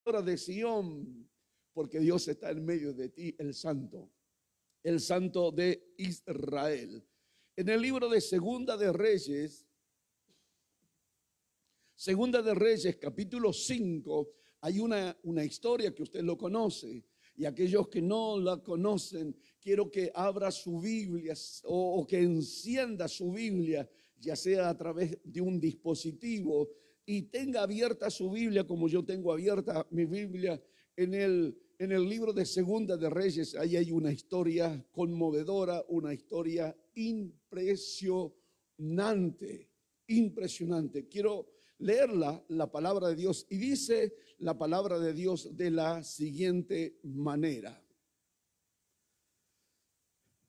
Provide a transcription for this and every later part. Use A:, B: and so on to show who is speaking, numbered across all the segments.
A: de Sión, porque Dios está en medio de ti, el Santo de Israel. En el libro de Segunda de Reyes, capítulo 5, hay una historia que usted lo conoce. Y aquellos que no la conocen, quiero que abra su Biblia o que encienda su Biblia, ya sea a través de un dispositivo, y tenga abierta su Biblia como yo tengo abierta mi Biblia en el libro de Segunda de Reyes. Ahí hay una historia conmovedora, una historia impresionante, impresionante. Quiero leerla, la palabra de Dios, y dice la palabra de Dios de la siguiente manera.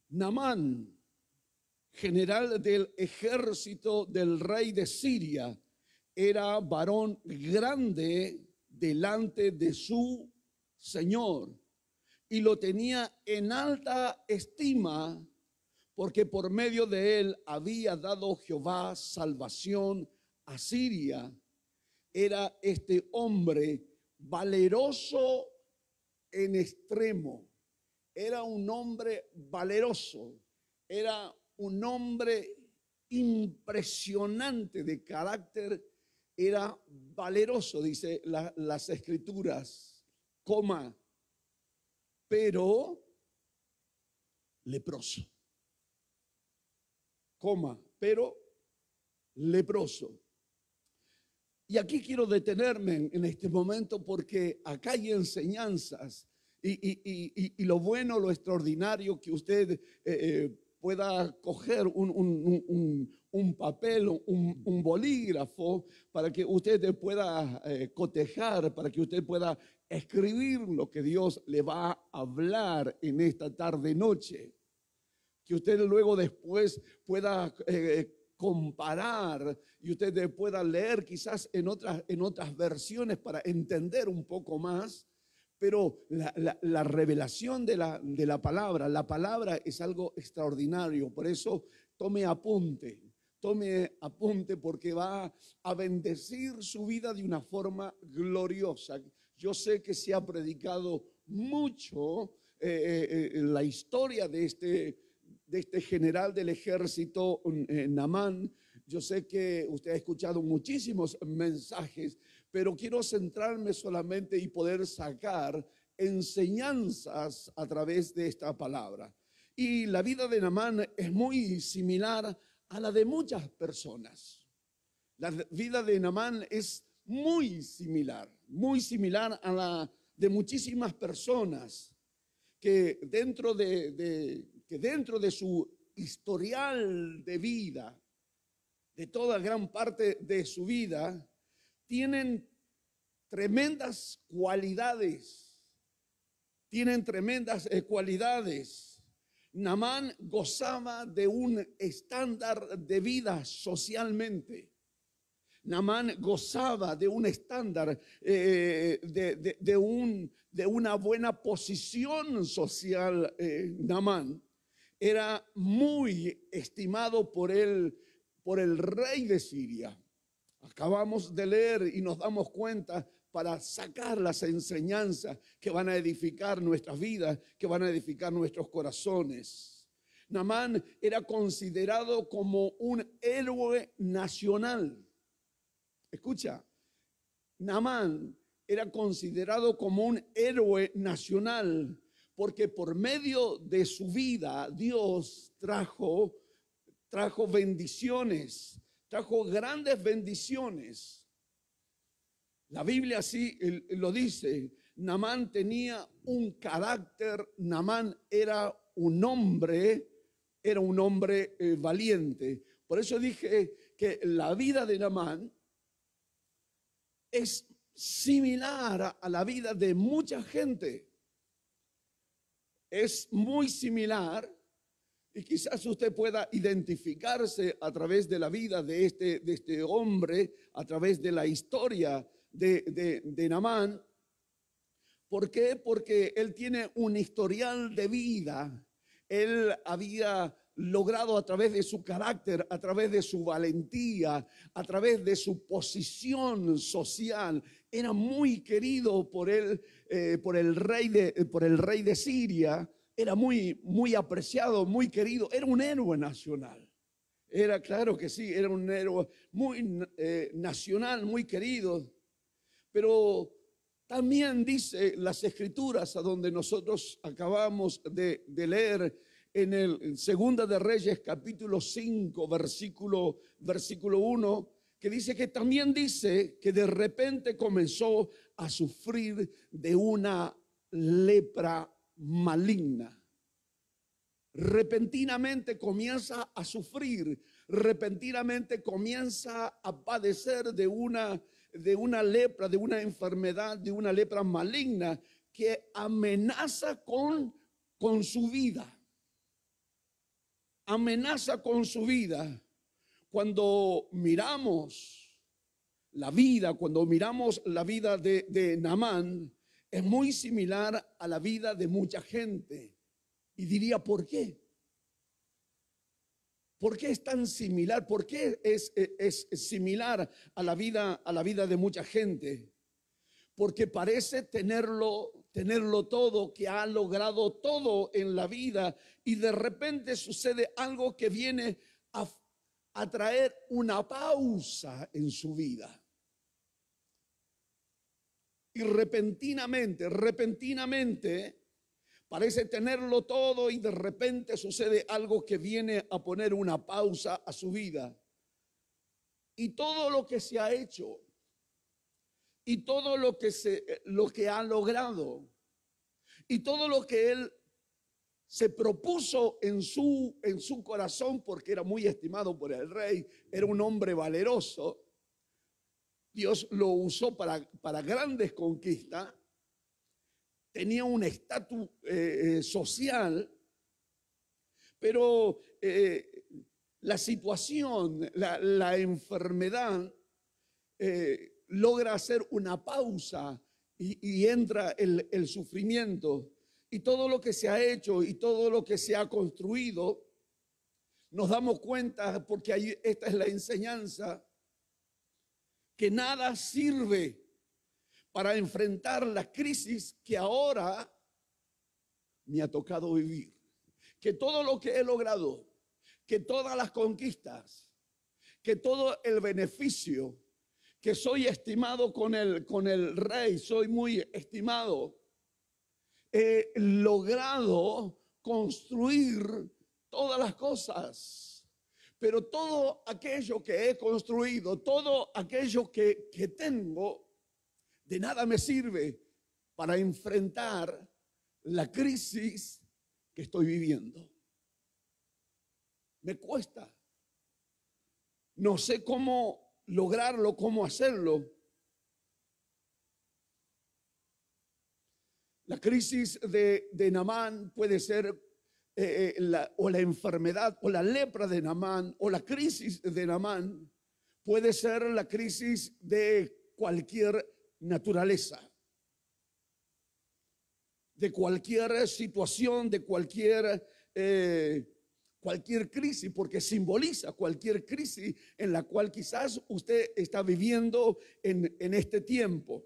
A: Naamán, general del ejército del rey de Siria, era varón grande delante de su Señor y lo tenía en alta estima, porque por medio de él había dado Jehová salvación a Siria. Era este hombre valeroso en extremo. Era un hombre valeroso. Era un hombre impresionante de carácter. Era valeroso, dice las escrituras, pero leproso. Pero leproso. Y aquí quiero detenerme en este momento porque acá hay enseñanzas y lo bueno, lo extraordinario que usted pueda coger un papel, un bolígrafo para que usted pueda cotejar, para que usted pueda escribir lo que Dios le va a hablar en esta tarde noche. Que usted luego después pueda comparar y usted pueda leer quizás en otras versiones para entender un poco más, pero la revelación de la palabra es algo extraordinario. Por eso tome apunte porque va a bendecir su vida de una forma gloriosa. Yo sé que se ha predicado mucho la historia de este general del ejército, Naamán. Yo sé que usted ha escuchado muchísimos mensajes, pero quiero centrarme solamente y poder sacar enseñanzas a través de esta palabra. Y la vida de Naamán es muy similar a la de muchas personas. La vida de Naamán es muy similar a la de muchísimas personas que dentro de su historial de vida, de toda gran parte de su vida, tienen tremendas cualidades. Naamán gozaba de un estándar de vida socialmente. Naamán gozaba de un estándar, de una buena posición social. Naamán era muy estimado por el rey de Siria. Acabamos de leer y nos damos cuenta para sacar las enseñanzas que van a edificar nuestras vidas, que van a edificar nuestros corazones. Naamán era considerado como un héroe nacional. Escucha, Naamán era considerado como un héroe nacional porque por medio de su vida Dios trajo bendiciones, trajo grandes bendiciones. La Biblia así lo dice. Naamán tenía un carácter. Naamán era un hombre valiente. Por eso dije que la vida de Naamán es similar a la vida de mucha gente. Es muy similar. Y quizás usted pueda identificarse a través de la vida de este hombre, a través de la historia de Naamán. ¿Por qué? Porque él tiene un historial de vida. Él había logrado a través de su carácter, a través de su valentía, a través de su posición social, era muy querido por él, por el rey de Siria, era muy apreciado, muy querido, era un héroe nacional. Era, claro que sí, era un héroe muy nacional, muy querido. Pero también dice las escrituras, a donde nosotros acabamos de leer, en el Segunda de Reyes, capítulo 5, versículo 1, que dice que también dice que de repente comenzó a sufrir de una lepra maligna. Repentinamente comienza a sufrir, repentinamente comienza a padecer de una lepra, de una enfermedad, de una lepra maligna que amenaza con su vida. Amenaza con su vida. Cuando miramos la vida de Naamán, es muy similar a la vida de mucha gente. Y diría, ¿por qué? ¿Por qué es tan similar? ¿Por qué es similar a la vida de mucha gente? Porque parece tenerlo todo, que ha logrado todo en la vida, y de repente sucede algo que viene a traer una pausa en su vida. Y repentinamente, parece tenerlo todo y de repente sucede algo que viene a poner una pausa a su vida. Y todo lo que se ha hecho y todo lo que ha logrado y todo lo que él se propuso en su corazón, porque era muy estimado por el rey, era un hombre valeroso. Dios lo usó para grandes conquistas. Tenía un estatus social, pero la situación, la enfermedad logra hacer una pausa y entra el sufrimiento. Y todo lo que se ha hecho y todo lo que se ha construido, nos damos cuenta, porque ahí esta es la enseñanza, que nada sirve para enfrentar la crisis que ahora me ha tocado vivir. Que todo lo que he logrado, que todas las conquistas, que todo el beneficio, que soy estimado con el rey, soy muy estimado, he logrado construir todas las cosas, pero todo aquello que he construido, todo aquello que tengo, de nada me sirve para enfrentar la crisis que estoy viviendo. Me cuesta. No sé cómo lograrlo, cómo hacerlo. La crisis de Naamán puede ser la enfermedad o la lepra de Naamán, o la crisis de Naamán puede ser la crisis de cualquier naturaleza, de cualquier situación, de cualquier crisis, porque simboliza cualquier crisis en la cual quizás usted está viviendo en este tiempo.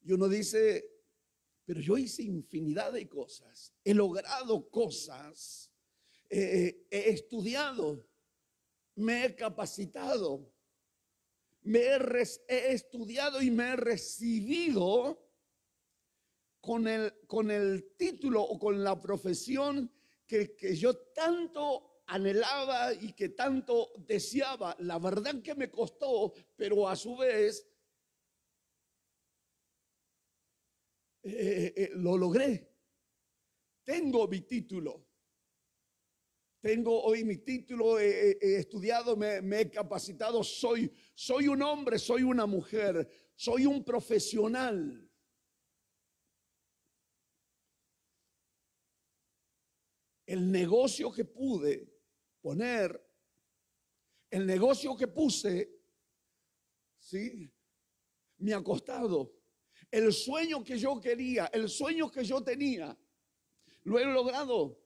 A: Y uno dice, pero yo hice infinidad de cosas, he logrado cosas, he estudiado, me he capacitado, he estudiado y me he recibido con el título o con la profesión que yo tanto anhelaba y que tanto deseaba. La verdad que me costó, pero a su vez lo logré. Tengo mi título. Tengo hoy mi título, he estudiado, me he capacitado, soy un hombre, soy una mujer, soy un profesional. El negocio que pude poner, el negocio que puse, ¿sí?, me ha costado. El sueño que yo quería, el sueño que yo tenía, lo he logrado.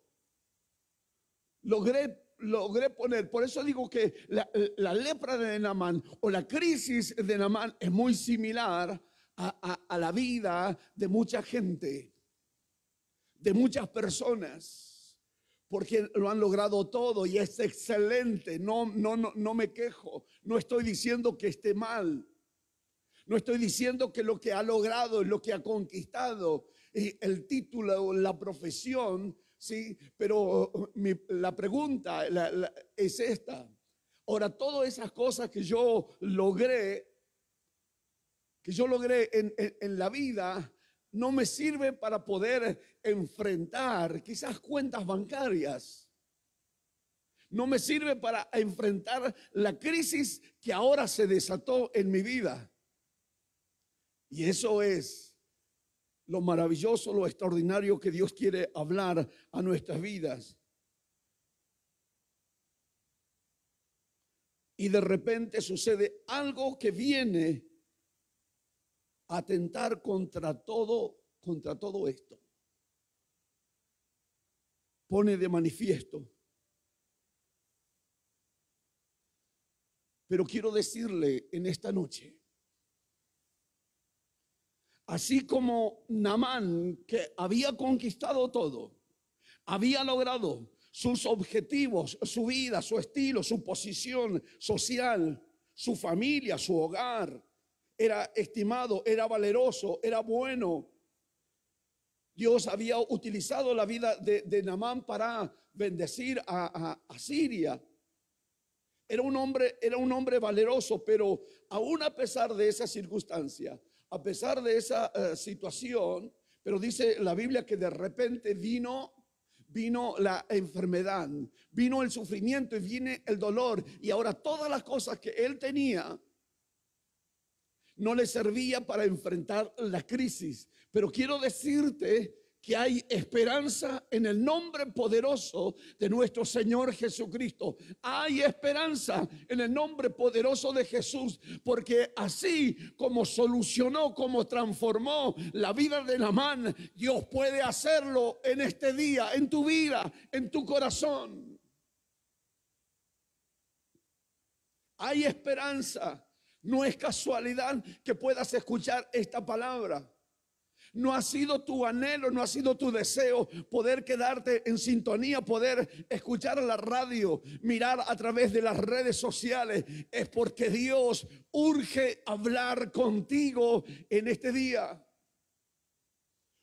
A: Logré logré poner, por eso digo que la lepra de Naamán o la crisis de Naamán es muy similar a la vida de mucha gente, de muchas personas, porque lo han logrado todo y es excelente. No me quejo, no estoy diciendo que esté mal, no estoy diciendo que lo que ha logrado es lo que ha conquistado, el título, la profesión, sí, pero la pregunta es esta. Ahora, todas esas cosas que yo logré en la vida, no me sirve para poder enfrentar quizás cuentas bancarias. No me sirve para enfrentar la crisis que ahora se desató en mi vida. Y eso es lo maravilloso, lo extraordinario que Dios quiere hablar a nuestras vidas. Y de repente sucede algo que viene a atentar contra todo esto. Pone de manifiesto. Pero quiero decirle en esta noche, así como Naamán, que había conquistado todo, había logrado sus objetivos, su vida, su estilo, su posición social, su familia, su hogar, era estimado, era valeroso, era bueno. Dios había utilizado la vida de Naamán para bendecir a Siria. Era un hombre valeroso, pero aún a pesar de esa circunstancia, a pesar de esa situación, pero dice la Biblia que de repente vino la enfermedad, vino el sufrimiento y viene el dolor. Y ahora todas las cosas que él tenía no le servía para enfrentar la crisis. Pero quiero decirte que hay esperanza en el nombre poderoso de nuestro Señor Jesucristo. Hay esperanza en el nombre poderoso de Jesús, porque así como solucionó, como transformó la vida de Naamán, Dios puede hacerlo en este día, en tu vida, en tu corazón. Hay esperanza. No es casualidad que puedas escuchar esta palabra. No ha sido tu anhelo, no ha sido tu deseo poder quedarte en sintonía, poder escuchar la radio, mirar a través de las redes sociales. Es porque Dios urge hablar contigo en este día.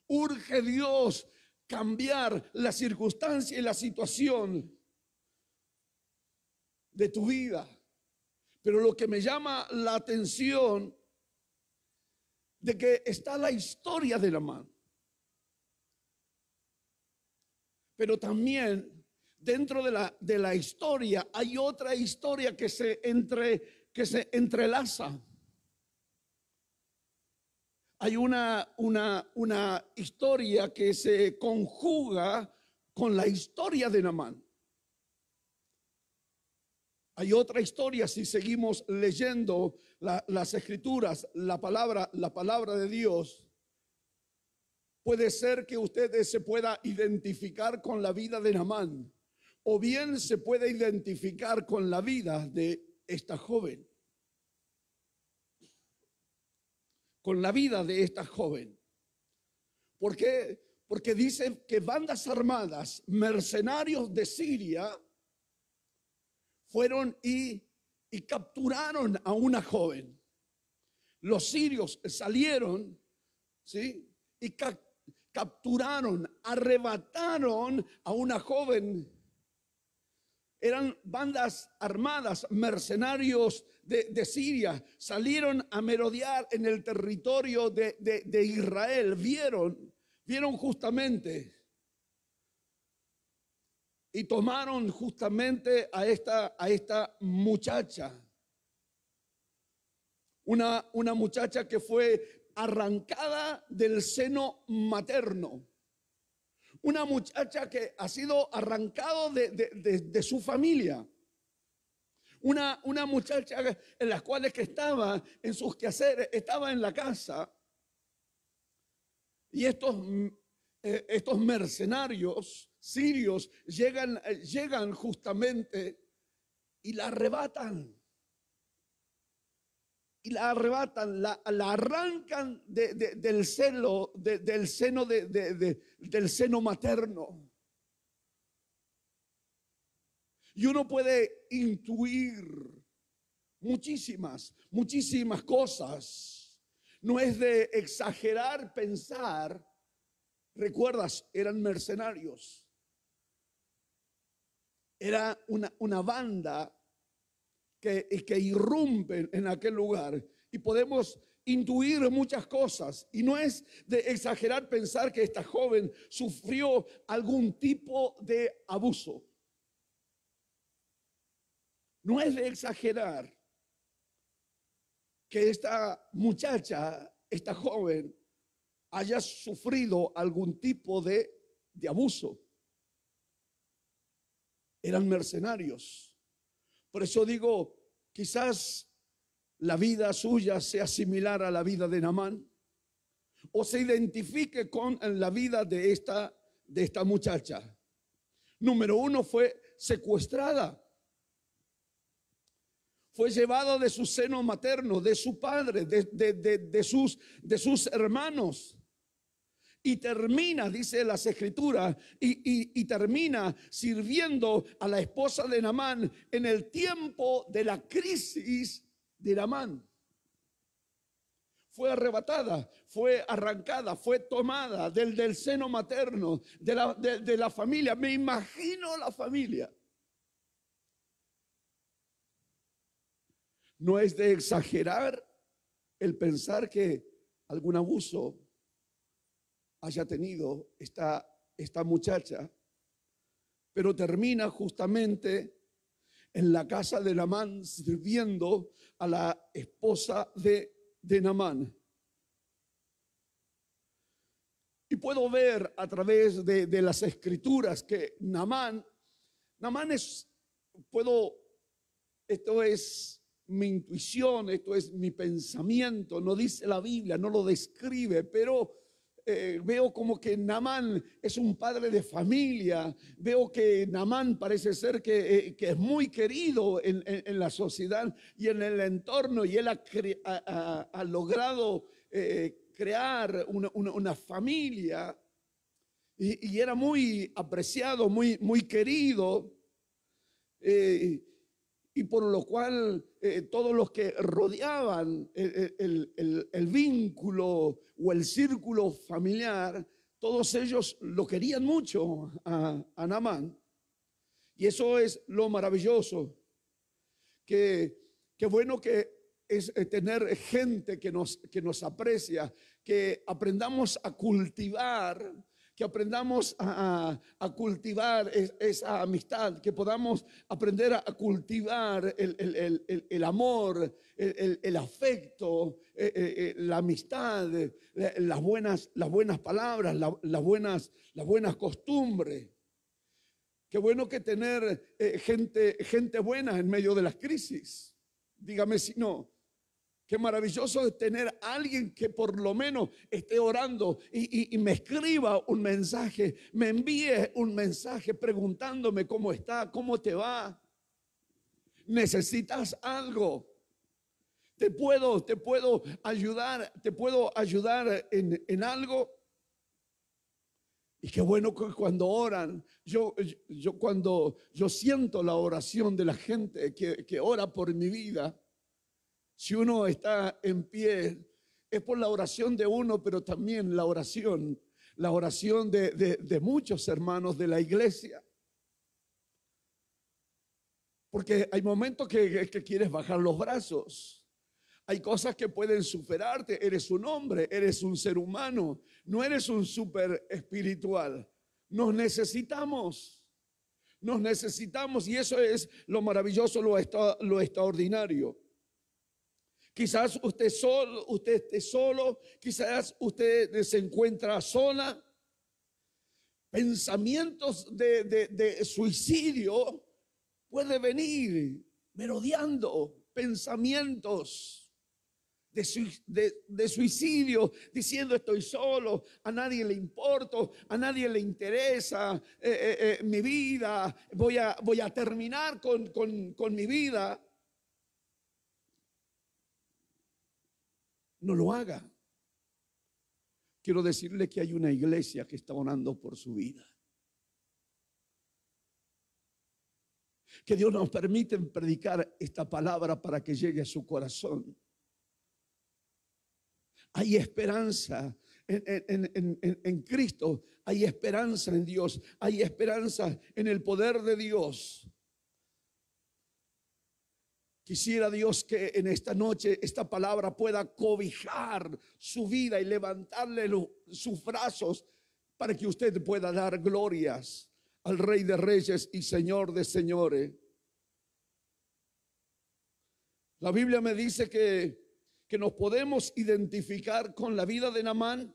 A: Urge Dios cambiar la circunstancia y la situación de tu vida. Pero lo que me llama la atención de que está la historia de Naamán, pero también dentro de la historia hay otra historia que se entrelaza. Hay una historia que se conjuga con la historia de Naamán. Hay otra historia, si seguimos leyendo las escrituras, la palabra de Dios. Puede ser que usted se pueda identificar con la vida de Naamán, o bien se puede identificar con la vida de esta joven. Con la vida de esta joven. ¿Por qué? Porque dice que bandas armadas, mercenarios de Siria, fueron y capturaron a una joven. Los sirios salieron, ¿sí? Y capturaron, arrebataron a una joven. Eran bandas armadas, mercenarios de Siria. Salieron a merodear en el territorio de Israel. Vieron justamente. Y tomaron justamente a esta muchacha. Una muchacha que fue arrancada del seno materno. Una muchacha que ha sido arrancado de su familia. Una muchacha en las cuales que estaba en sus quehaceres, estaba en la casa. Y estos mercenarios, sirios llegan justamente y la arrebatan. Y la arrebatan, la arrancan del seno, del seno materno. Y uno puede intuir muchísimas cosas. No es de exagerar pensar. ¿Recuerdas? Eran mercenarios. Era una banda que irrumpen en aquel lugar, y podemos intuir muchas cosas, y no es de exagerar pensar que esta joven sufrió algún tipo de abuso. No es de exagerar que esta muchacha, esta joven, haya sufrido algún tipo de abuso. Eran mercenarios. Por eso digo, quizás la vida suya sea similar a la vida de Naamán, o se identifique con la vida de esta muchacha. Número uno, fue secuestrada. Fue llevada de su seno materno, de su padre, de sus hermanos. Y termina, dice las escrituras, y termina sirviendo a la esposa de Naamán en el tiempo de la crisis de Naamán. Fue arrebatada, fue arrancada, fue tomada del seno materno, de la familia. Me imagino la familia. No es de exagerar el pensar que algún abuso haya tenido esta muchacha, pero termina justamente en la casa de Naamán sirviendo a la esposa de Naamán. Y puedo ver a través de las escrituras que Naamán esto es mi intuición, esto es mi pensamiento, no dice la Biblia, no lo describe, pero veo como que Naamán es un padre de familia. Veo que Naamán parece ser que es muy querido en la sociedad y en el entorno, y él ha logrado crear una familia, y era muy apreciado, muy querido, y por lo cual todos los que rodeaban el vínculo o el círculo familiar, todos ellos lo querían mucho a Naamán. Y eso es lo maravilloso, que bueno que es tener gente que nos aprecia, que aprendamos a cultivar, que aprendamos a cultivar esa amistad, que podamos aprender a cultivar el amor, el afecto, la amistad, las buenas palabras, las buenas costumbres. Qué bueno que tener gente buena en medio de las crisis. Dígame si no. Qué maravilloso es tener a alguien que por lo menos esté orando y me escriba un mensaje, me envíe un mensaje preguntándome cómo está, cómo te va. ¿Necesitas algo? ¿Te puedo ayudar? ¿Te puedo ayudar en algo? Y qué bueno que cuando oran, cuando yo siento la oración de la gente que ora por mi vida. Si uno está en pie, es por la oración de uno, pero también la oración de muchos hermanos de la iglesia. Porque hay momentos que quieres bajar los brazos. Hay cosas que pueden superarte. Eres un hombre, eres un ser humano, no eres un súper espiritual. Nos necesitamos, y eso es lo maravilloso, lo extraordinario. Quizás usted esté solo, quizás usted se encuentra sola. Pensamientos de suicidio puede venir merodeando, pensamientos de suicidio, diciendo estoy solo, a nadie le importo, a nadie le interesa mi vida, voy a terminar con mi vida. No lo haga. Quiero decirle que hay una iglesia que está orando por su vida. Que Dios nos permite predicar esta palabra para que llegue a su corazón. Hay esperanza en Cristo, hay esperanza en Dios, hay esperanza en el poder de Dios. Quisiera Dios que en esta noche esta palabra pueda cobijar su vida y levantarle sus brazos para que usted pueda dar glorias al Rey de Reyes y Señor de Señores. La Biblia me dice que nos podemos identificar con la vida de Naamán,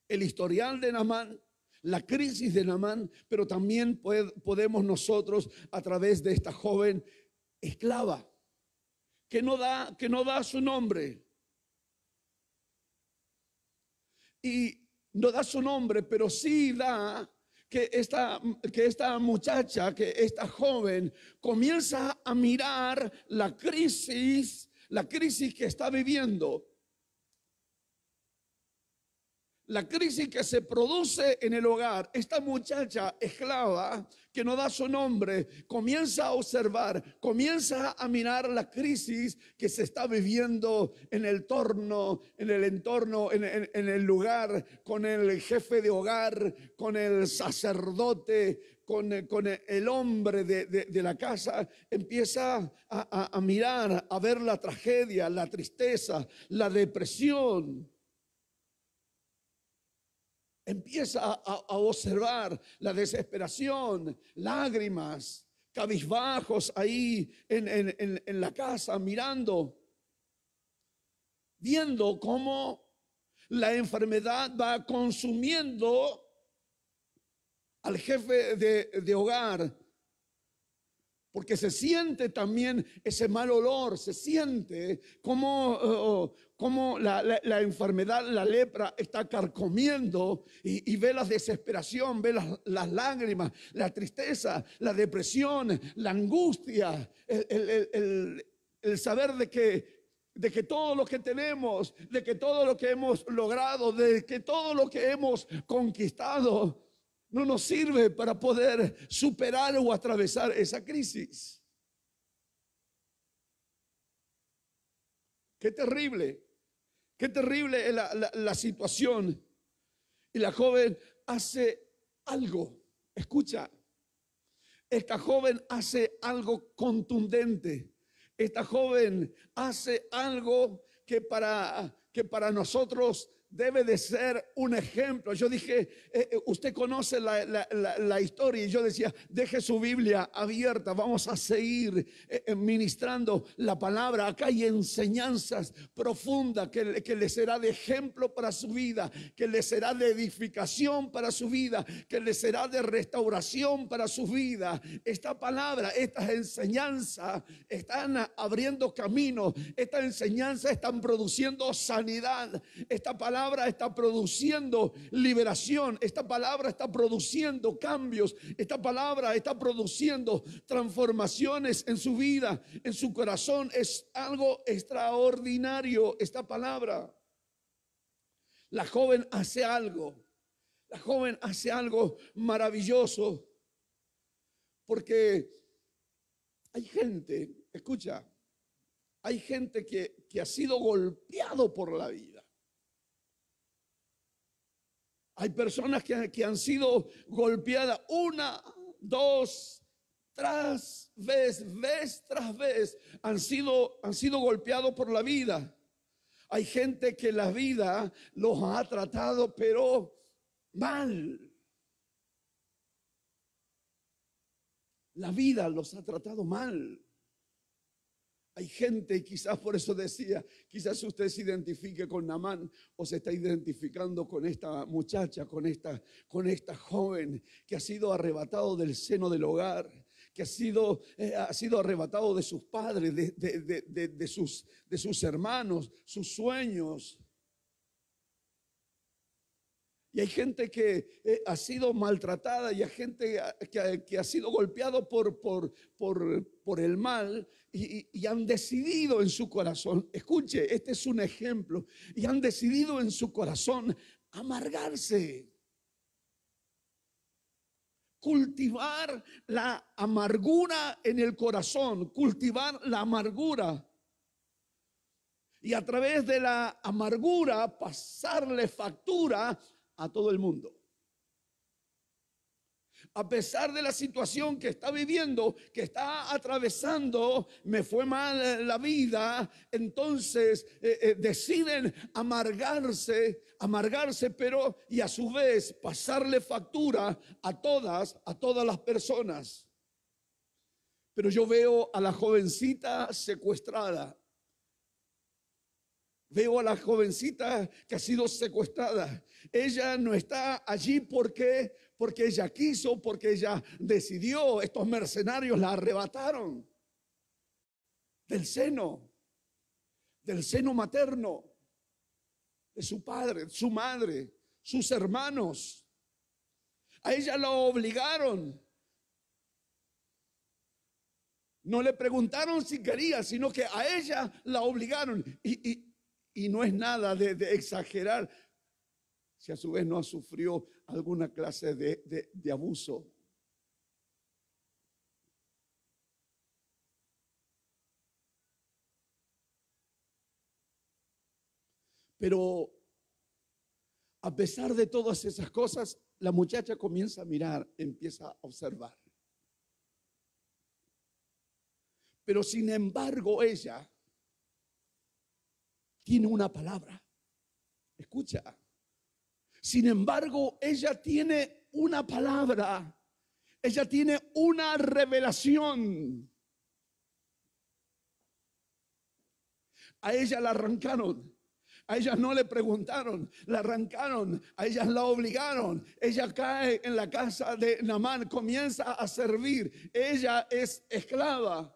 A: el historial de Naamán, la crisis de Naamán, pero también podemos nosotros a través de esta joven esclava que no da su nombre. Y no da su nombre, pero sí da que esta muchacha, que esta joven comienza a mirar la crisis que está viviendo. La crisis que se produce en el hogar. Esta muchacha esclava que no da su nombre comienza a observar, comienza a mirar la crisis que se está viviendo en el entorno, en el lugar, con el jefe de hogar, con el sacerdote, con el hombre de la casa. Empieza a mirar, a ver la tragedia, la tristeza, la depresión. Empieza a observar la desesperación, lágrimas, cabizbajos ahí en la casa, mirando, viendo cómo la enfermedad va consumiendo al jefe de hogar. Porque se siente también ese mal olor, se siente como la enfermedad, la lepra está carcomiendo y ve la desesperación, ve las lágrimas, la tristeza, la depresión, la angustia, el saber de que todo lo que tenemos, de que todo lo que hemos logrado, de que todo lo que hemos conquistado no nos sirve para poder superar o atravesar esa crisis. Qué terrible es la situación. Y la joven hace algo. Escucha, esta joven hace algo contundente. Esta joven hace algo que para nosotros debe de ser un ejemplo. Yo dije, usted conoce la historia, y yo decía, deje su Biblia abierta, vamos a seguir ministrando la palabra. Acá hay enseñanzas profundas que le será de ejemplo para su vida, que le será de edificación para su vida, que le será de restauración para su vida. Esta palabra, estas enseñanzas están abriendo caminos, estas enseñanzas están produciendo sanidad, esta palabra está produciendo liberación, esta palabra está produciendo cambios, esta palabra está produciendo transformaciones en su vida, en su corazón. Es algo extraordinario esta palabra. La joven hace algo maravilloso, porque hay gente, escucha, hay gente que ha sido golpeado por la vida. Hay personas que han sido golpeadas una, dos, vez tras vez. Han sido golpeados por la vida. Hay gente que la vida los ha tratado, pero mal. La vida los ha tratado mal. Hay gente, y quizás por eso decía, quizás usted se identifique con Naamán o se está identificando con esta muchacha, con esta joven que ha sido arrebatado del seno del hogar, ha sido arrebatado de sus padres, de sus hermanos, sus sueños. Y hay gente que ha sido maltratada y hay gente que ha sido golpeado por el mal y han decidido en su corazón, escuche, este es un ejemplo, y han decidido en su corazón amargarse. Cultivar la amargura en el corazón, cultivar la amargura. Y a través de la amargura pasarle factura a todo el mundo. A pesar de la situación que está viviendo, que está atravesando, me fue mal la vida, entonces deciden amargarse, pero y a su vez pasarle factura a todas las personas. Pero yo veo a la jovencita secuestrada. Veo a la jovencita que ha sido secuestrada. Ella no está allí porque ella quiso, porque ella decidió. Estos mercenarios la arrebataron del seno materno, de su padre, su madre, sus hermanos. A ella la obligaron. No le preguntaron si quería, sino que a ella la obligaron. Y no es nada de exagerar si a su vez no sufrió alguna clase de abuso. Pero a pesar de todas esas cosas, la muchacha comienza a mirar, empieza a observar. Pero sin embargo ella tiene una palabra. Escucha. Sin embargo, ella tiene una palabra. Ella tiene una revelación. A ella la arrancaron. A ella no le preguntaron, la arrancaron, a ella la obligaron. Ella cae en la casa de Naamán, comienza a servir. Ella es esclava.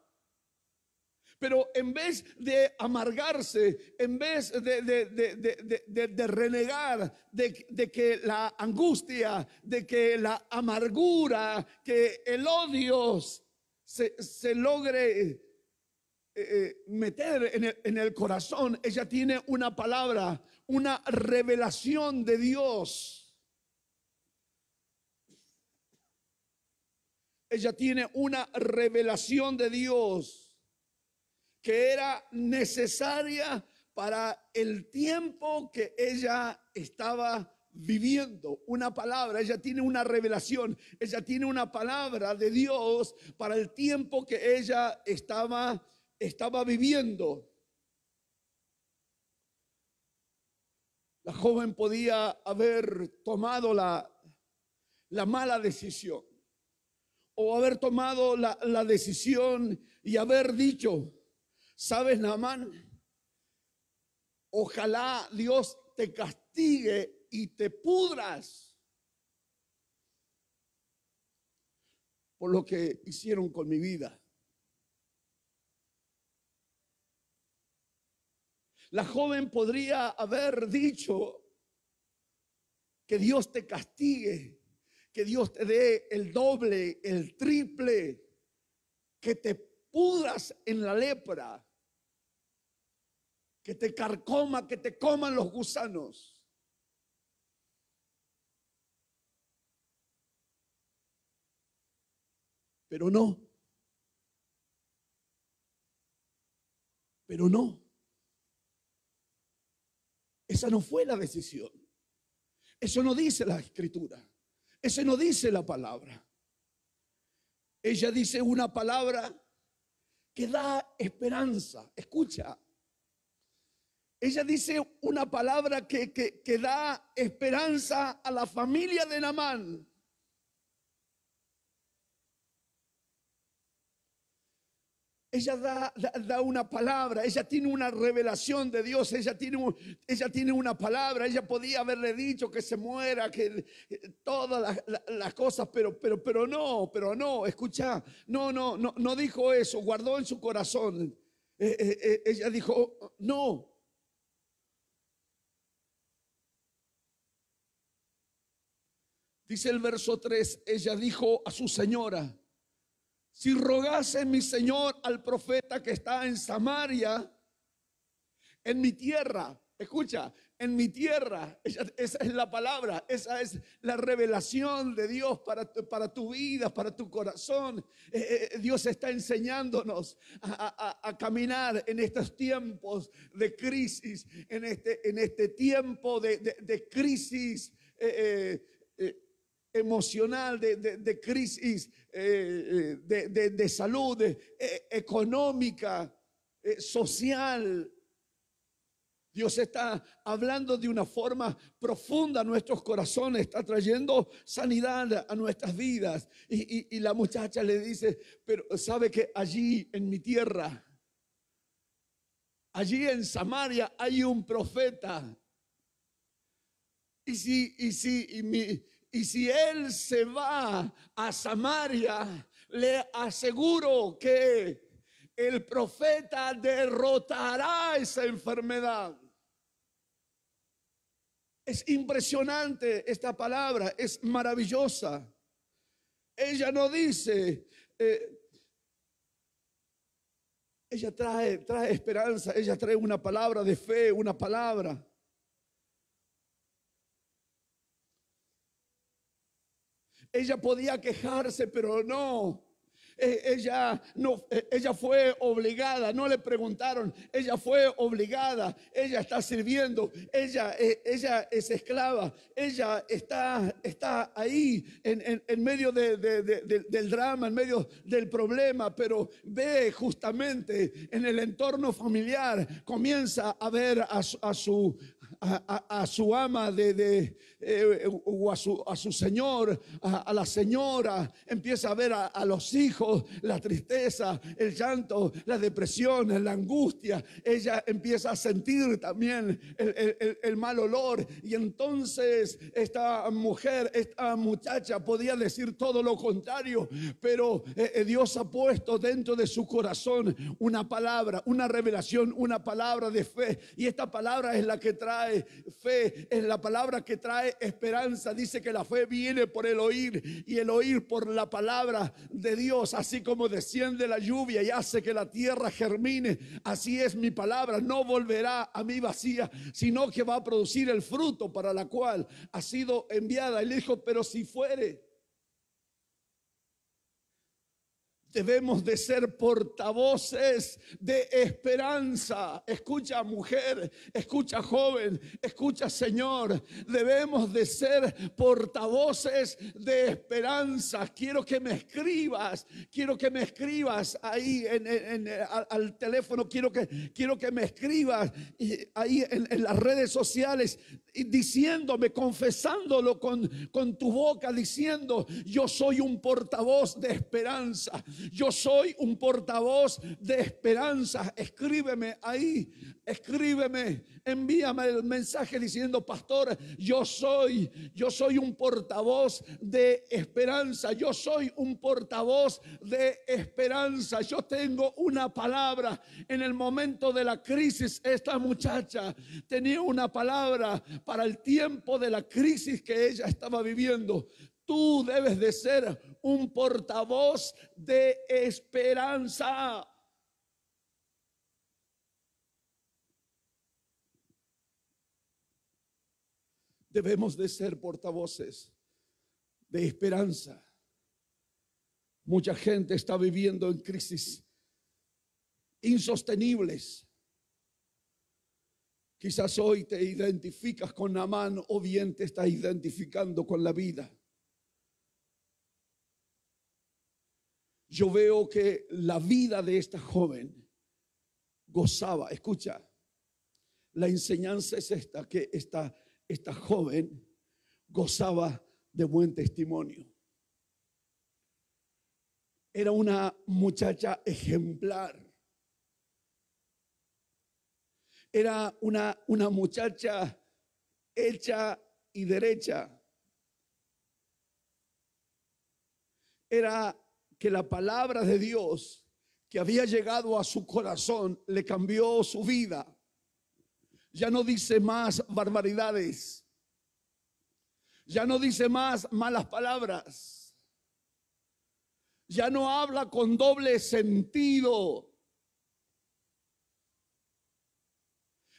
A: Pero en vez de amargarse, en vez de renegar, de que la angustia, de que la amargura, que el odio se logre meter en el corazón, ella tiene una palabra, una revelación de Dios. Ella tiene una revelación de Dios que era necesaria para el tiempo que ella estaba viviendo. Una palabra, ella tiene una revelación, ella tiene una palabra de Dios para el tiempo que ella estaba viviendo. La joven podía haber tomado la mala decisión o haber tomado la decisión y haber dicho: ¿sabes, Naamán? Ojalá Dios te castigue y te pudras por lo que hicieron con mi vida. La joven podría haber dicho: que Dios te castigue, que Dios te dé el doble, el triple, que te pudras en la lepra, que te carcoma, que te coman los gusanos. Pero no. Esa no fue la decisión. Eso no dice la Escritura. Eso no dice la palabra. Ella dice una palabra que da esperanza. Escucha. Ella dice una palabra que da esperanza a la familia de Naamán. ella da una palabra, ella tiene una revelación de Dios, ella tiene una palabra, ella podía haberle dicho que se muera, que todas las cosas, pero no, escucha, no dijo eso, guardó en su corazón. Ella dijo, no. Dice el verso 3, ella dijo a su señora: si rogase mi señor al profeta que está en Samaria, en mi tierra, escucha, en mi tierra, esa es la palabra, esa es la revelación de Dios para tu vida, para tu corazón. Dios está enseñándonos a caminar en estos tiempos de crisis, en este tiempo de crisis emocional, de crisis de salud, económica, social. Dios está hablando de una forma profunda a nuestros corazones, está trayendo sanidad a nuestras vidas. Y la muchacha le dice, pero sabe que allí en mi tierra, allí en Samaria hay un profeta. Y si él se va a Samaria, le aseguro que el profeta derrotará esa enfermedad. Es impresionante esta palabra, es maravillosa. Ella no dice, ella trae esperanza, ella trae una palabra de fe, una palabra. Ella podía quejarse, pero no. Ella fue obligada, no le preguntaron, ella fue obligada, ella está sirviendo, ella es esclava, ella está ahí en medio del drama, en medio del problema, pero ve justamente en el entorno familiar, comienza a ver a su ama o a su señor, a la señora, empieza a ver a los hijos, la tristeza, el llanto, la depresión, la angustia. Ella empieza a sentir también el mal olor, y entonces esta mujer, esta muchacha podía decir todo lo contrario, pero Dios ha puesto dentro de su corazón una palabra, una revelación, una palabra de fe, y esta palabra es la que trae fe, es la palabra que trae esperanza. Dice que la fe viene por el oír, y el oír por la palabra de Dios. Así como desciende la lluvia y hace que la tierra germine, así es mi palabra, no volverá a mí vacía, sino que va a producir el fruto para la cual ha sido enviada. Él dijo, pero si fuere. Debemos de ser portavoces de esperanza. Escucha, mujer, escucha, joven, escucha, señor. Debemos de ser portavoces de esperanza. Quiero que me escribas ahí al teléfono. Quiero que me escribas ahí en las redes sociales, diciéndome, confesándolo con tu boca, diciendo: yo soy un portavoz de esperanza. Yo soy un portavoz de esperanza. Escríbeme ahí, escríbeme, envíame el mensaje diciendo: pastor, yo soy un portavoz de esperanza. Yo soy un portavoz de esperanza. Yo tengo una palabra. En el momento de la crisis, esta muchacha tenía una palabra para el tiempo de la crisis que ella estaba viviendo. Tú debes de ser un portavoz de esperanza. Debemos de ser portavoces de esperanza. Mucha gente está viviendo en crisis insostenibles. Quizás hoy te identificas con Naamán, o bien te estás identificando con la vida. Yo veo que la vida de esta joven gozaba. Escucha, la enseñanza es esta, que esta joven gozaba de buen testimonio. Era una muchacha ejemplar. Era una muchacha hecha y derecha. Era que la palabra de Dios que había llegado a su corazón le cambió su vida. Ya no dice más barbaridades. Ya no dice más malas palabras. Ya no habla con doble sentido.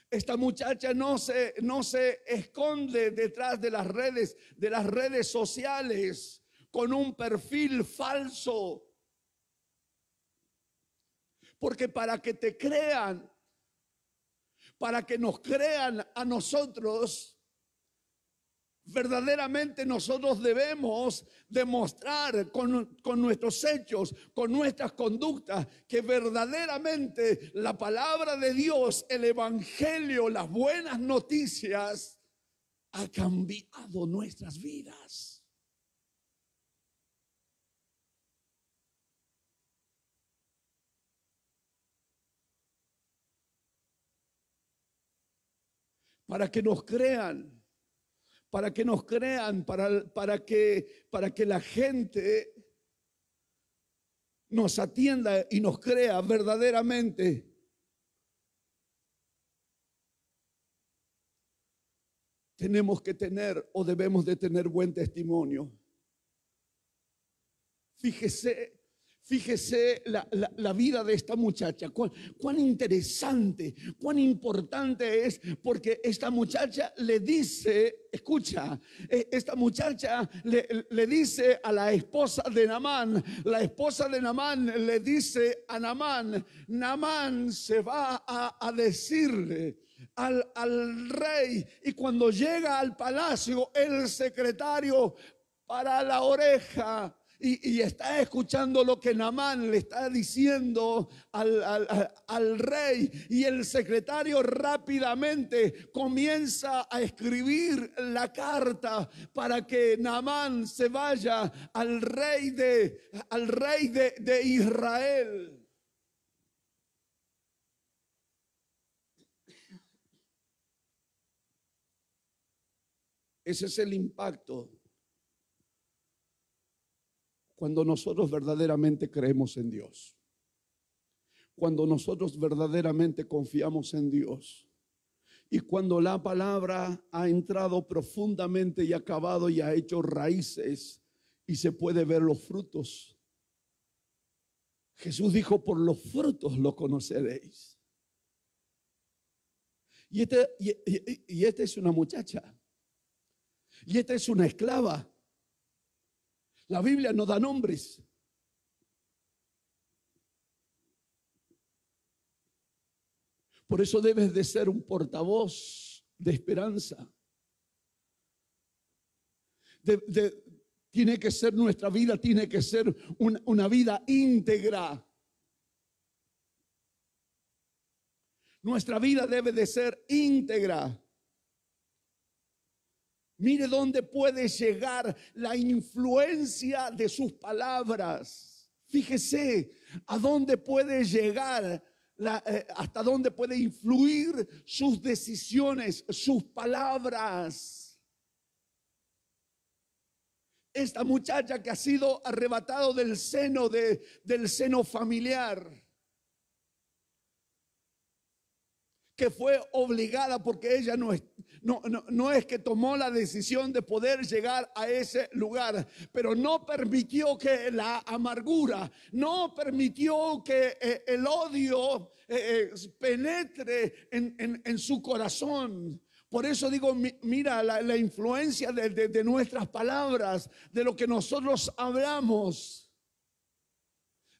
A: Esta muchacha no se esconde detrás de las redes sociales con un perfil falso. Porque para que te crean, para que nos crean a nosotros, verdaderamente nosotros debemos demostrar con nuestros hechos, con nuestras conductas, que verdaderamente la palabra de Dios, el evangelio, las buenas noticias, ha cambiado nuestras vidas. Para que nos crean. Para que nos crean, para que la gente nos atienda y nos crea verdaderamente. Tenemos que tener o debemos de tener buen testimonio. Fíjese la vida de esta muchacha, cuán interesante, cuán importante es, porque esta muchacha le dice, escucha, esta muchacha le dice a la esposa de Naamán, la esposa de Naamán le dice a Naamán, Naamán se va a decirle al rey, y cuando llega al palacio, el secretario para la oreja. Y está escuchando lo que Naamán le está diciendo al rey. Y el secretario rápidamente comienza a escribir la carta para que Naamán se vaya al rey de Israel. Ese es el impacto. Cuando nosotros verdaderamente creemos en Dios, cuando nosotros verdaderamente confiamos en Dios, y cuando la palabra ha entrado profundamente y acabado y ha hecho raíces y se puede ver los frutos. Jesús dijo, por los frutos lo conoceréis. Y esta es una muchacha, y esta es una esclava. La Biblia no da nombres. Por eso debes de ser un portavoz de esperanza. Tiene que ser nuestra vida, tiene que ser una vida íntegra. Nuestra vida debe de ser íntegra. Mire dónde puede llegar la influencia de sus palabras. Fíjese a dónde puede llegar, hasta dónde puede influir sus decisiones, sus palabras. Esta muchacha que ha sido arrebatado del seno familiar, que fue obligada, porque ella no es que tomó la decisión de poder llegar a ese lugar, pero no permitió que la amargura, no permitió que el odio penetre en su corazón. Por eso digo, mira la influencia de nuestras palabras, de lo que nosotros hablamos,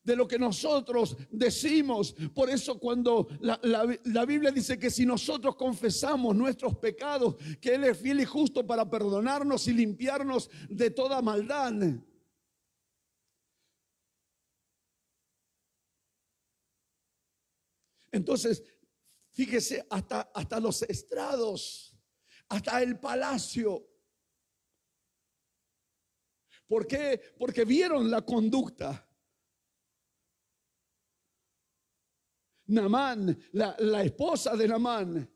A: de lo que nosotros decimos. Por eso cuando la Biblia dice que si nosotros confesamos nuestros pecados, que Él es fiel y justo para perdonarnos y limpiarnos de toda maldad. Entonces, fíjese, hasta los estrados, hasta el palacio. ¿Por qué? Porque vieron la conducta. Naamán, la esposa de Naamán,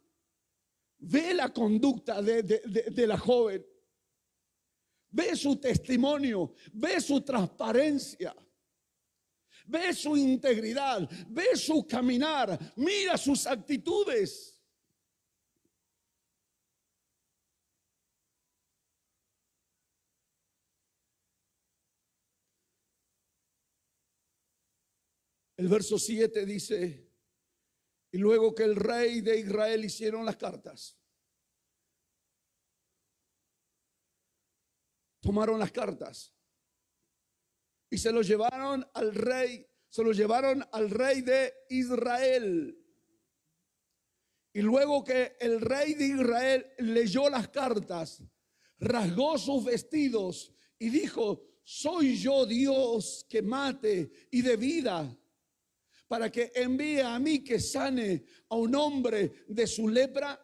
A: ve la conducta de la joven, ve su testimonio, ve su transparencia, ve su integridad, ve su caminar, mira sus actitudes. El verso 7 dice: y luego que el rey de Israel hicieron las cartas, tomaron las cartas y se los llevaron al rey, de Israel. Y luego que el rey de Israel leyó las cartas, rasgó sus vestidos y dijo: ¿soy yo Dios que mate y de vida, para que envíe a mí que sane a un hombre de su lepra?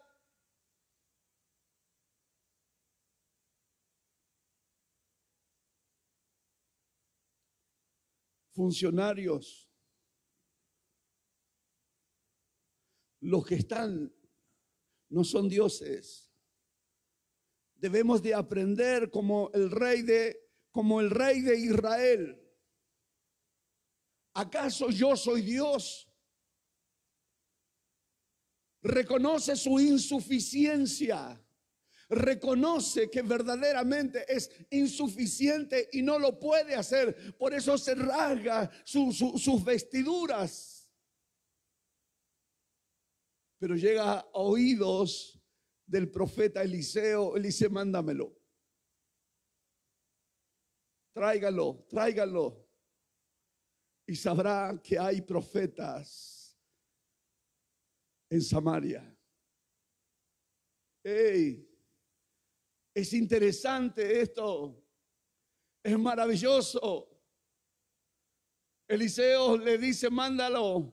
A: Funcionarios, los que están, no son dioses. Debemos de aprender como el rey de Israel. ¿Acaso yo soy Dios? Reconoce su insuficiencia. Reconoce que verdaderamente es insuficiente y no lo puede hacer. Por eso se rasga sus vestiduras. Pero llega a oídos del profeta Eliseo. Él dice: mándamelo. Tráigalo. Y sabrá que hay profetas en Samaria. ¡Ey! Es interesante esto. Es maravilloso. Eliseo le dice: mándalo.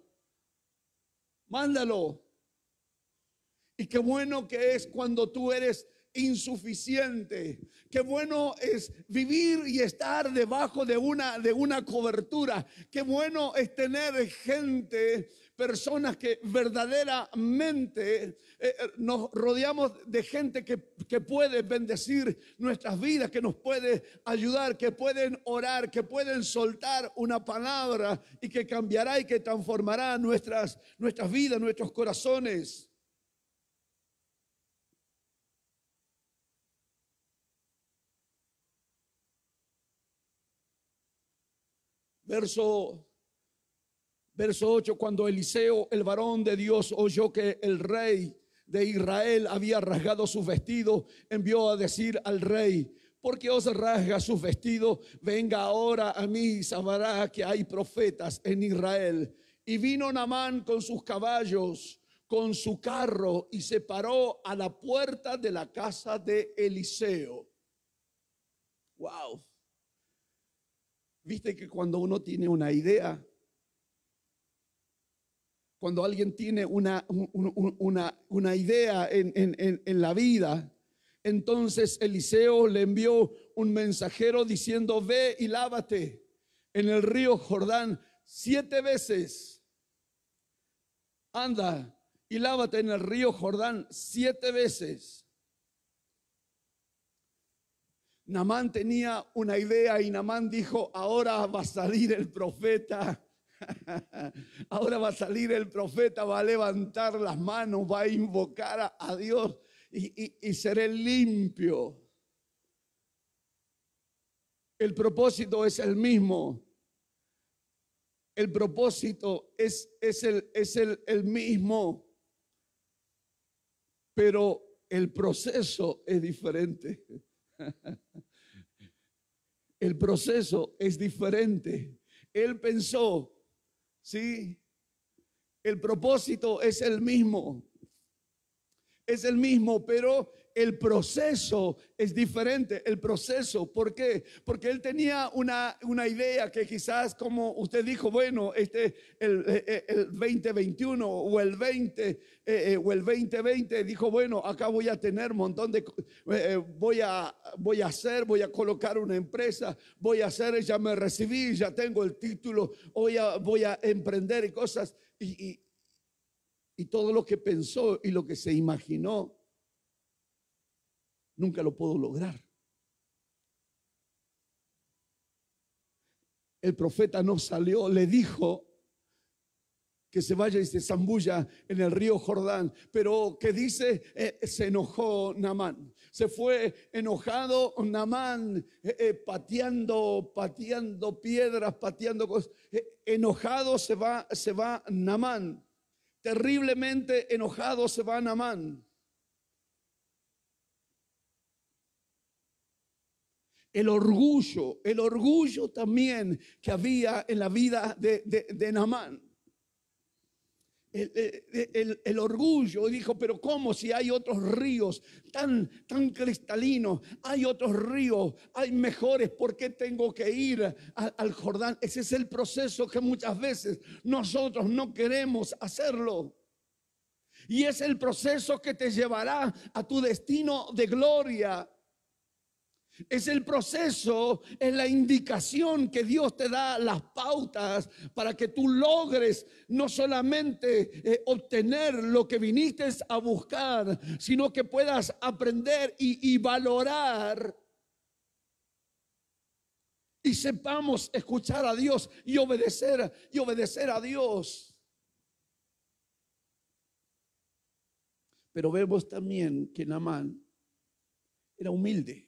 A: Y qué bueno que es cuando tú eres insuficiente. Qué bueno es vivir y estar debajo de una cobertura. Qué bueno es tener gente, personas que verdaderamente nos rodeamos de gente que puede bendecir nuestras vidas, que nos puede ayudar, que pueden orar, que pueden soltar una palabra y que cambiará y que transformará nuestras vidas, nuestros corazones. Verso 8, cuando Eliseo, el varón de Dios, oyó que el rey de Israel había rasgado sus vestidos, envió a decir al rey: ¿por qué os rasga sus vestidos? Venga ahora a mí y sabrá que hay profetas en Israel. Y vino Naamán con sus caballos, con su carro, y se paró a la puerta de la casa de Eliseo. Wow. Viste que cuando uno tiene una idea, cuando alguien tiene una idea en la vida, entonces Eliseo le envió un mensajero diciendo: ve y lávate en el río Jordán 7 veces. Anda y lávate en el río Jordán 7 veces. Naamán tenía una idea y Naamán dijo: ahora va a salir el profeta. Ahora va a salir el profeta, va a levantar las manos, va a invocar a Dios y seré limpio. El propósito es el mismo. El propósito es el mismo. Pero el proceso es diferente. El proceso es diferente. Él pensó, sí, el propósito es el mismo, pero el proceso es diferente. El proceso, ¿por qué? Porque él tenía una idea que quizás, como usted dijo, bueno, el 2021 o el 2020 dijo: bueno, acá voy a tener un montón de, voy a colocar una empresa, ya me recibí, ya tengo el título, voy a emprender y cosas. y todo lo que pensó y lo que se imaginó, nunca lo pudo lograr. El profeta no salió, le dijo que se vaya y se zambulla en el río Jordán, pero que dice, se enojó Naamán, se fue enojado Naamán, pateando piedras, pateando cosas, enojado se va Naamán, terriblemente enojado se va Naamán. El orgullo también que había en la vida de Naamán. El orgullo, dijo, pero ¿cómo si hay otros ríos tan cristalinos? Hay otros ríos, hay mejores, ¿por qué tengo que ir al Jordán? Ese es el proceso que muchas veces nosotros no queremos hacerlo. Y es el proceso que te llevará a tu destino de gloria. Es el proceso, es la indicación que Dios te da, las pautas para que tú logres no solamente obtener lo que viniste a buscar, sino que puedas aprender y valorar y sepamos escuchar a Dios y obedecer a Dios. Pero vemos también que Naamán era humilde.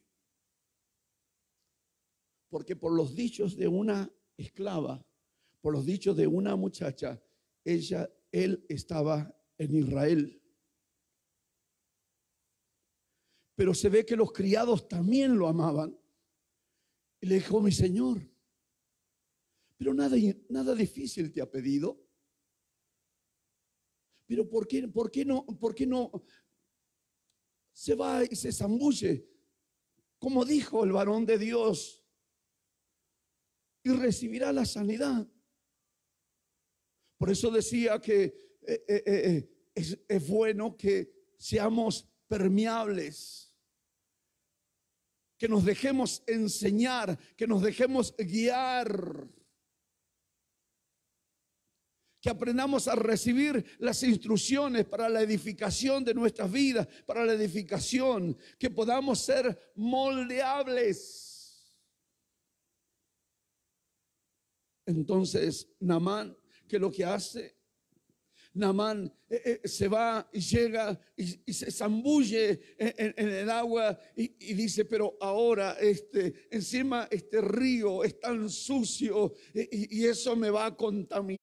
A: Porque por los dichos de una esclava, por los dichos de una muchacha, él estaba en Israel. Pero se ve que los criados también lo amaban. Y le dijo, mi señor, pero nada difícil te ha pedido. Pero ¿por qué no se va y se zambulle? Como dijo el varón de Dios, y recibirá la sanidad. Por eso decía que es bueno que seamos permeables, que nos dejemos enseñar, que nos dejemos guiar, que aprendamos a recibir las instrucciones para la edificación de nuestras vidas, para la edificación, que podamos ser moldeables. Entonces Naamán, ¿qué es lo que hace? Naamán se va y llega y se zambulle en el agua y dice, pero ahora encima este río es tan sucio y eso me va a contaminar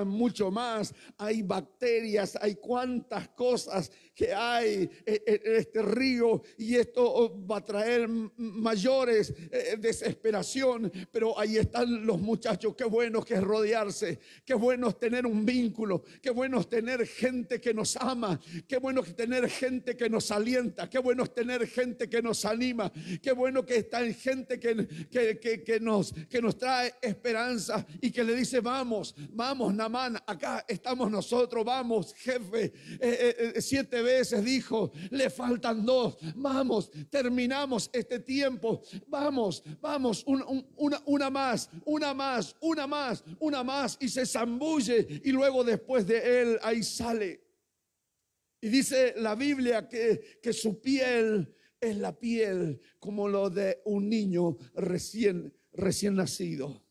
A: mucho más. Hay bacterias, hay cuantas cosas que hay en este río y esto va a traer mayores desesperación. Pero ahí están los muchachos. Qué bueno que es rodearse, qué bueno es tener un vínculo, qué bueno es tener gente que nos ama, qué bueno es tener gente que nos alienta, qué bueno es tener gente que nos anima, qué bueno que está en gente que nos trae esperanza y que le dice, vamos Naamán, acá estamos nosotros, vamos jefe, 7 veces dijo, le faltan 2, vamos, terminamos este tiempo, vamos, una más, y se zambulle y luego después de él ahí sale. Y dice la Biblia que su piel es la piel como lo de un niño recién nacido.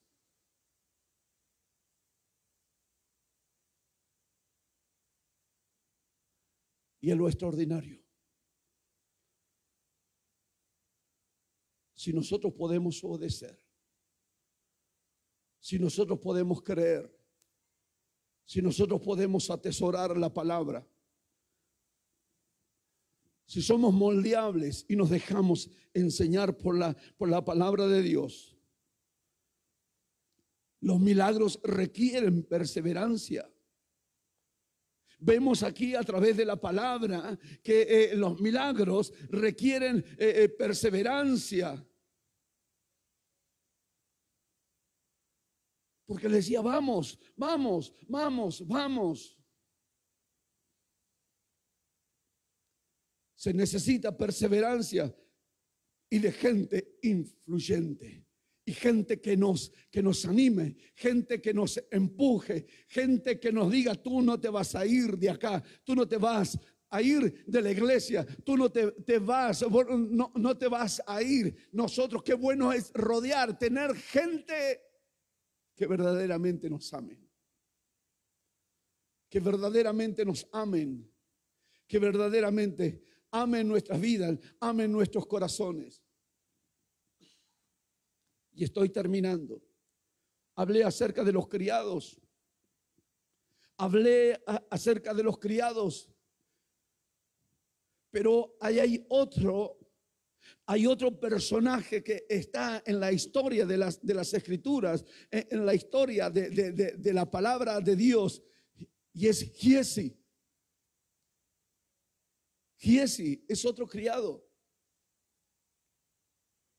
A: Y es lo extraordinario. Si nosotros podemos obedecer, si nosotros podemos creer, si nosotros podemos atesorar la palabra, si somos moldeables y nos dejamos enseñar por la palabra de Dios, los milagros requieren perseverancia. Vemos aquí a través de la palabra que los milagros requieren perseverancia. Porque le decía, vamos. Se necesita perseverancia y de gente influyente Y gente que nos anime, gente que nos empuje, gente que nos diga: tú no te vas a ir de acá, tú no te vas a ir de la iglesia, tú no te vas, no te vas a ir. Nosotros, qué bueno es rodear, tener gente que verdaderamente nos amen, que verdaderamente nos amen, que verdaderamente amen nuestras vidas, amen nuestros corazones. Y estoy terminando. Hablé acerca de los criados. Acerca de los criados. Pero hay otro personaje que está en la historia de las Escrituras, en la historia de la palabra de Dios, y es Giezi. Giezi es otro criado.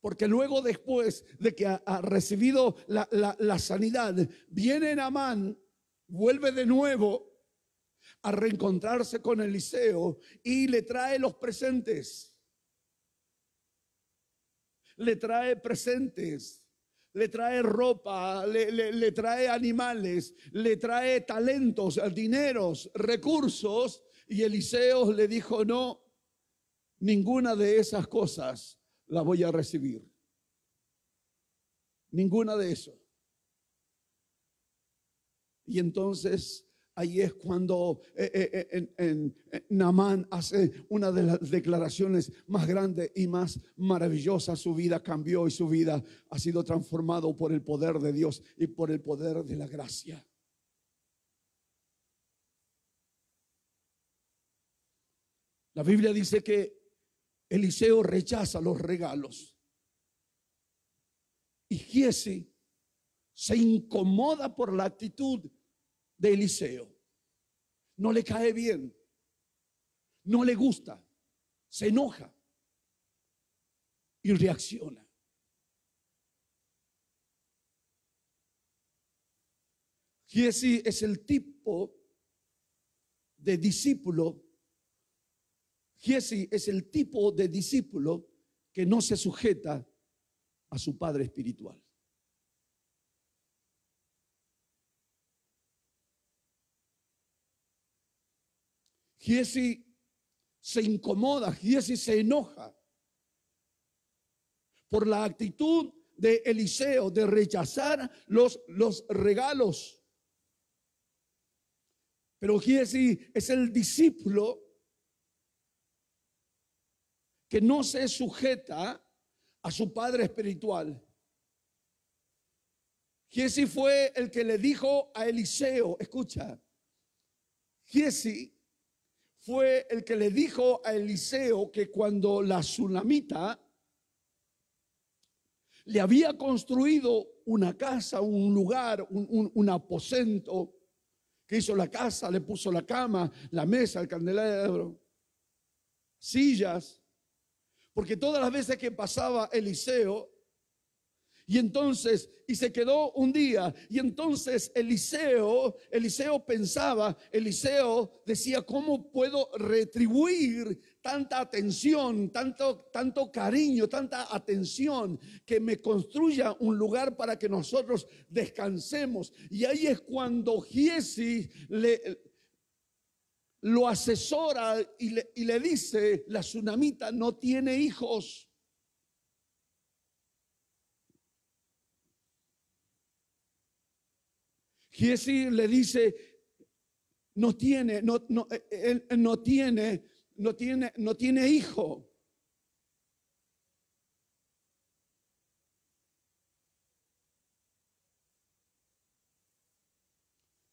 A: Porque luego, después de que ha recibido la sanidad, viene Naamán, vuelve de nuevo a reencontrarse con Eliseo y le trae los presentes. Le trae presentes, le trae ropa, le trae animales, le trae talentos, dineros, recursos. Y Eliseo le dijo: no, ninguna de esas cosas la voy a recibir. Ninguna de eso. Y entonces ahí es cuando Naamán hace una de las declaraciones más grandes y más maravillosas. Su vida cambió y su vida ha sido transformado por el poder de Dios y por el poder de la gracia. La Biblia dice que Eliseo rechaza los regalos y Giezi se incomoda por la actitud de Eliseo. No le cae bien, no le gusta, se enoja y reacciona. Giezi es el tipo de discípulo. Giezi es el tipo de discípulo que no se sujeta a su padre espiritual. Giezi se incomoda, Giezi se enoja por la actitud de Eliseo de rechazar los regalos. Pero Giezi es el discípulo que no se sujeta a su padre espiritual. Giezi fue el que le dijo a Eliseo, escucha, Giezi fue el que le dijo a Eliseo que cuando la tsunamita le había construido una casa, un lugar, un aposento, que hizo la casa, le puso la cama, la mesa, el candelabro, sillas. Porque todas las veces que pasaba Eliseo, y se quedó un día, y entonces Eliseo pensaba, Eliseo decía: ¿cómo puedo retribuir tanta atención, tanto cariño, tanta atención, que me construya un lugar para que nosotros descansemos? Y ahí es cuando Giezi lo asesora y le dice: la tsunamita no tiene hijos. Giezi le dice: él no tiene hijo.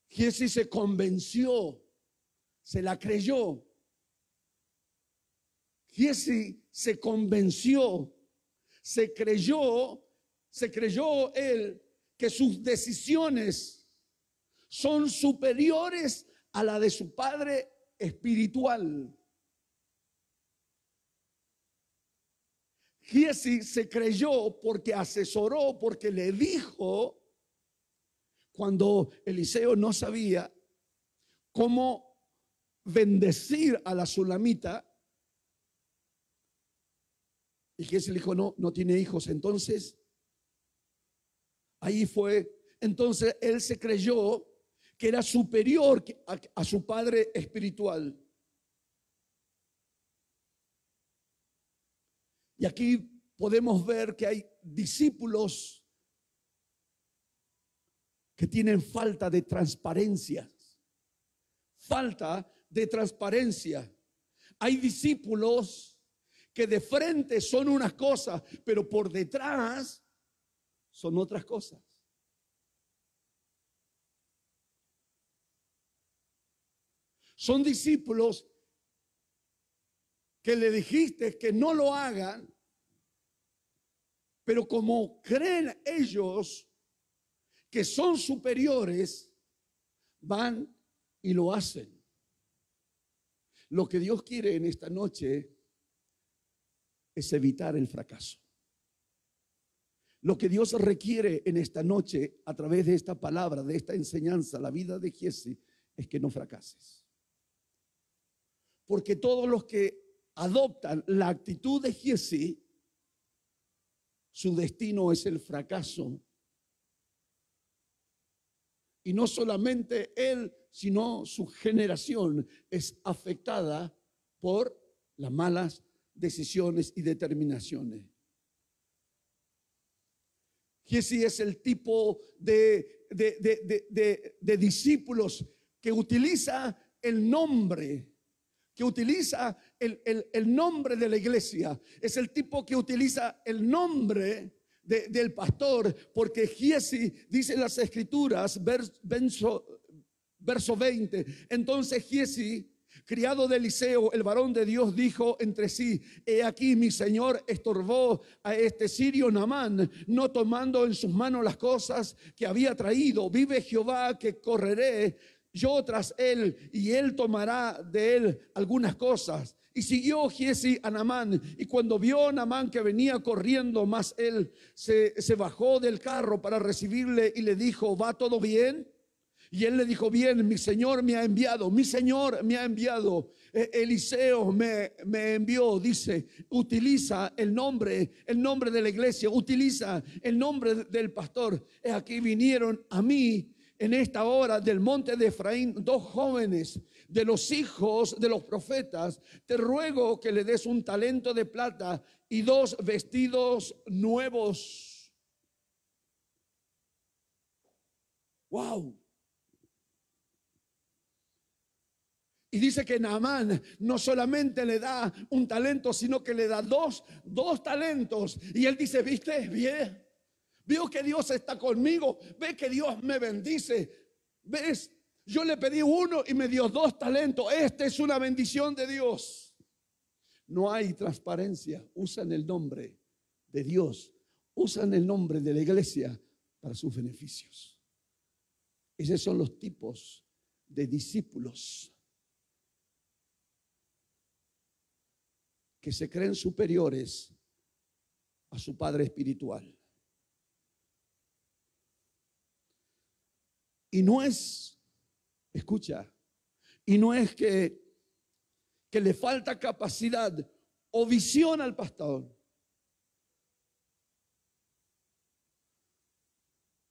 A: Giezi se convenció, se la creyó. Giezi se convenció, se creyó él que sus decisiones son superiores a la de su padre espiritual. Giezi se creyó porque asesoró, porque le dijo, cuando Eliseo no sabía cómo bendecir a la tsunamita, y Giezi le dijo: no tiene hijos. Entonces Ahí fue. Entonces él se creyó que era superior a su padre espiritual. Y aquí podemos ver que hay discípulos que tienen falta de transparencia. Falta de transparencia. Hay discípulos que de frente son unas cosas, pero por detrás son otras cosas. Son discípulos que le dijiste que no lo hagan, pero como creen ellos que son superiores, van y lo hacen. Lo que Dios quiere en esta noche es evitar el fracaso. Lo que Dios requiere en esta noche a través de esta palabra, de esta enseñanza, la vida de Giesi, es que no fracases. Porque todos los que adoptan la actitud de Giesi, su destino es el fracaso. Y no solamente él, sino su generación es afectada por las malas decisiones y determinaciones. Giesi es el tipo de discípulos que utiliza el nombre, que utiliza el nombre de la iglesia. Es el tipo que utiliza el nombre del pastor, porque Giesi dice en las escrituras, verso 20, entonces Giesi, criado de Eliseo, el varón de Dios, dijo entre sí: he aquí mi señor estorbó a este sirio Naamán, no tomando en sus manos las cosas que había traído. Vive Jehová que correré yo tras él, y él tomará de él algunas cosas. Y siguió Giesi a Naamán, y cuando vio a Naamán que venía corriendo, más él se bajó del carro para recibirle y le dijo: ¿va todo bien? Y él le dijo: bien, mi señor me ha enviado, mi señor me ha enviado. Eliseo me envió. Dice, utiliza el nombre de la iglesia, utiliza el nombre del pastor. Aquí vinieron a mí en esta hora del monte de Efraín dos jóvenes de los hijos de los profetas. Te ruego que le des un talento de plata y 2 vestidos nuevos. Wow. Y dice que Naamán no solamente le da un talento, sino que le da dos talentos. Y él dice: ¿viste? Bien. Veo que Dios está conmigo. Ve que Dios me bendice. ¿Ves? Yo le pedí 1 y me dio 2 talentos. Esta es una bendición de Dios. No hay transparencia. Usan el nombre de Dios. Usan el nombre de la iglesia para sus beneficios. Esos son los tipos de discípulos que se creen superiores a su padre espiritual. Y no es, escucha, y no es que le falta capacidad o visión al pastor.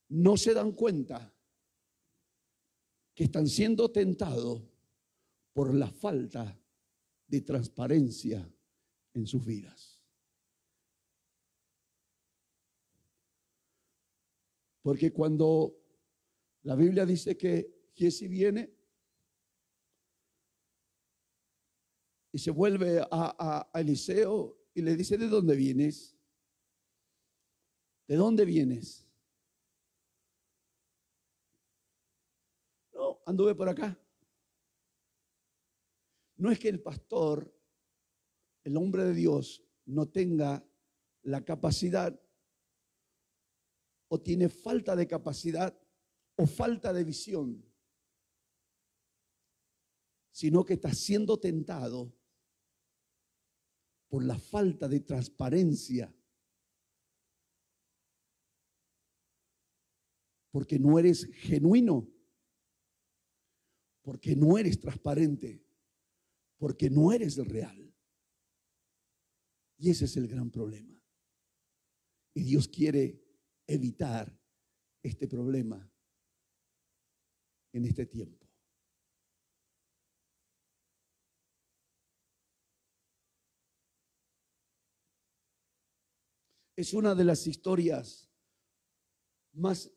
A: No se dan cuenta que están siendo tentados por la falta de transparencia en sus vidas. Porque cuando la Biblia dice que Giesi viene y se vuelve a Eliseo y le dice: ¿de dónde vienes? ¿De dónde vienes? No, anduve por acá. No es que el pastor, el hombre de Dios, no tenga la capacidad o tiene falta de capacidad o falta de visión, sino que está siendo tentado por la falta de transparencia, porque no eres genuino, porque no eres transparente, porque no eres real. Y ese es el gran problema. Y Dios quiere evitar este problema en este tiempo. Es una de las historias más